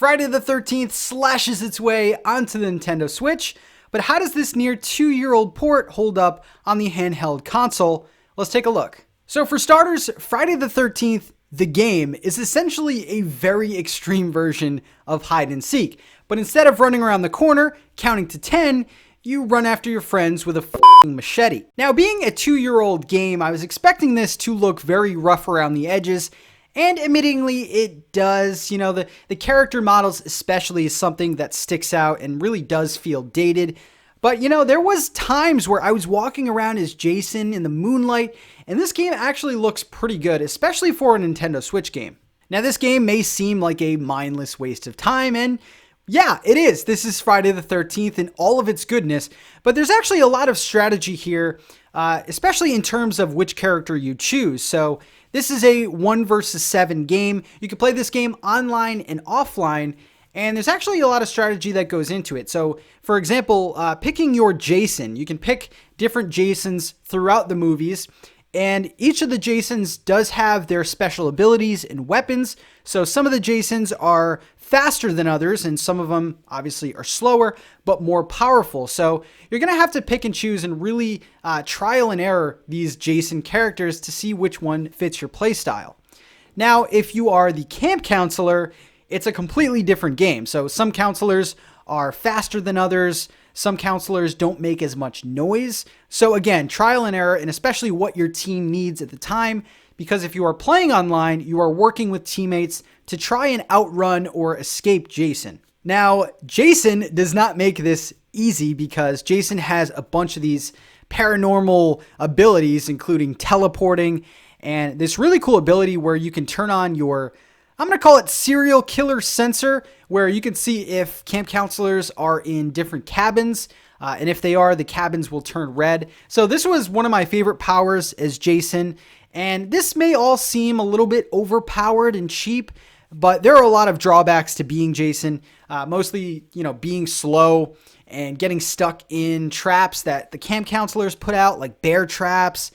Friday the 13th slashes its way onto the Nintendo Switch, but how does this near 2-year-old port hold up on the handheld console? Let's take a look. So for starters, Friday the 13th, the game, is essentially a very extreme version of hide and seek, but instead of running around the corner, counting to 10, you run after your friends with a f***ing machete. Now, being a 2-year-old game, I was expecting this to look very rough around the edges, and admittingly, it does. You know, the character models especially is something that sticks out and really does feel dated. But, you know, there was times where I was walking around as Jason in the moonlight, and this game actually looks pretty good, especially for a Nintendo Switch game. Now, this game may seem like a mindless waste of time, and yeah, it is. This is Friday the 13th in all of its goodness, but there's actually a lot of strategy here, especially in terms of which character you choose. So this is a 1 versus 7 game. You can play this game online and offline, and there's actually a lot of strategy that goes into it. So, for example, picking your Jason. You can pick different Jasons throughout the movies, and each of the Jasons does have their special abilities and weapons. So some of the Jasons are faster than others, and some of them obviously are slower, but more powerful. So you're going to have to pick and choose and really trial and error these Jason characters to see which one fits your playstyle. Now, if you are the camp counselor, it's a completely different game. So some counselors are faster than others. Some counselors don't make as much noise. So again, trial and error, and especially what your team needs at the time, because if you are playing online, you are working with teammates to try and outrun or escape Jason. Now, Jason does not make this easy because Jason has a bunch of these paranormal abilities, including teleporting, and this really cool ability where you can turn on your, I'm going to call it serial killer sensor, where you can see if camp counselors are in different cabins. And if they are, the cabins will turn red. So this was one of my favorite powers as Jason. And this may all seem a little bit overpowered and cheap, but there are a lot of drawbacks to being Jason. Mostly, you know, being slow and getting stuck in traps that the camp counselors put out, like bear traps,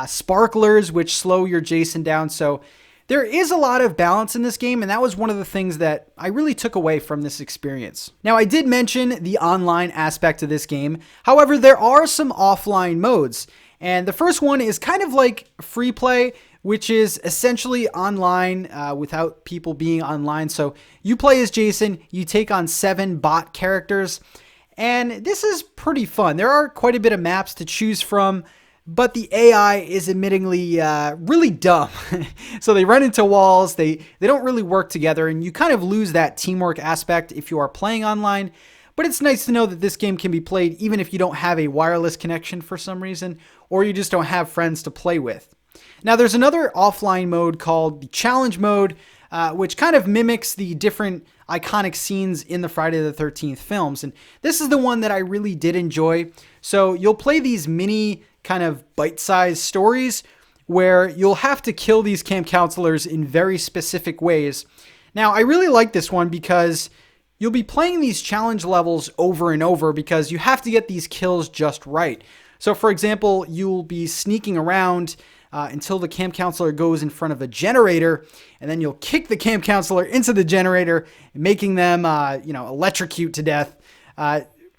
sparklers, which slow your Jason down. So there is a lot of balance in this game, and that was one of the things that I really took away from this experience. Now, I did mention the online aspect of this game. However, there are some offline modes, and the first one is kind of like free play, which is essentially online without people being online. So you play as Jason, you take on 7 bot characters, and this is pretty fun. There are quite a bit of maps to choose from, but the AI is admittingly really dumb. So they run into walls, they don't really work together, and you kind of lose that teamwork aspect if you are playing online. But it's nice to know that this game can be played even if you don't have a wireless connection for some reason, or you just don't have friends to play with. Now, there's another offline mode called the challenge mode, which kind of mimics the different iconic scenes in the Friday the 13th films. And this is the one that I really did enjoy. So you'll play these mini kind of bite-sized stories where you'll have to kill these camp counselors in very specific ways. Now, I really like this one because you'll be playing these challenge levels over and over because you have to get these kills just right. So, for example, you'll be sneaking around until the camp counselor goes in front of a generator, and then you'll kick the camp counselor into the generator, making them, electrocute to death.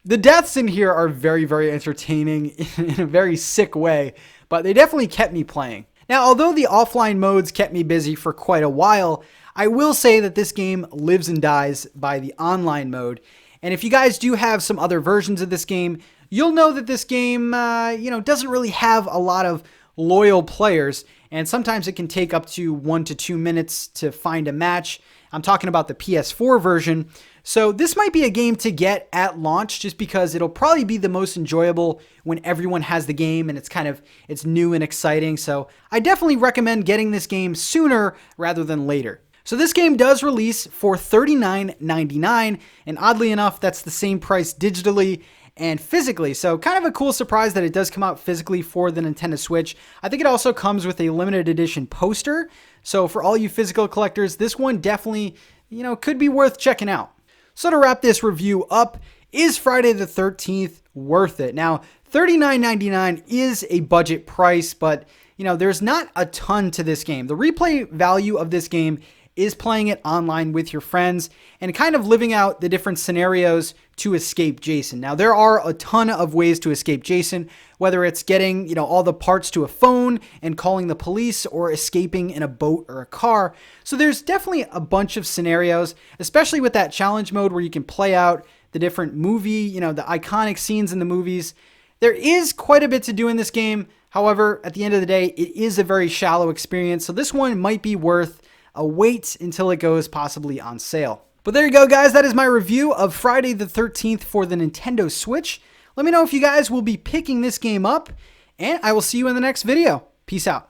The deaths in here are very, very entertaining in a very sick way, but they definitely kept me playing. Now, although the offline modes kept me busy for quite a while, I will say that this game lives and dies by the online mode. And if you guys do have some other versions of this game, you'll know that this game, doesn't really have a lot of loyal players, and sometimes it can take up to 1 to 2 minutes to find a match. I'm talking about the PS4 version. So this might be a game to get at launch just because it'll probably be the most enjoyable when everyone has the game and it's new and exciting. So I definitely recommend getting this game sooner rather than later. So this game does release for $39.99, and oddly enough, that's the same price digitally and physically. So kind of a cool surprise that it does come out physically for the Nintendo Switch. I think it also comes with a limited edition poster. So for all you physical collectors, this one definitely, could be worth checking out. So to wrap this review up, is Friday the 13th worth it? Now, $39.99 is a budget price, but there's not a ton to this game. The replay value of this game is playing it online with your friends and kind of living out the different scenarios to escape Jason. Now, there are a ton of ways to escape Jason, whether it's getting, all the parts to a phone and calling the police or escaping in a boat or a car. So there's definitely a bunch of scenarios, especially with that challenge mode where you can play out the different movie, the iconic scenes in the movies. There is quite a bit to do in this game. However, at the end of the day, it is a very shallow experience. So this one might be worth a wait until it goes possibly on sale. But there you go, guys. That is my review of Friday the 13th for the Nintendo Switch. Let me know if you guys will be picking this game up, and I will see you in the next video. Peace out.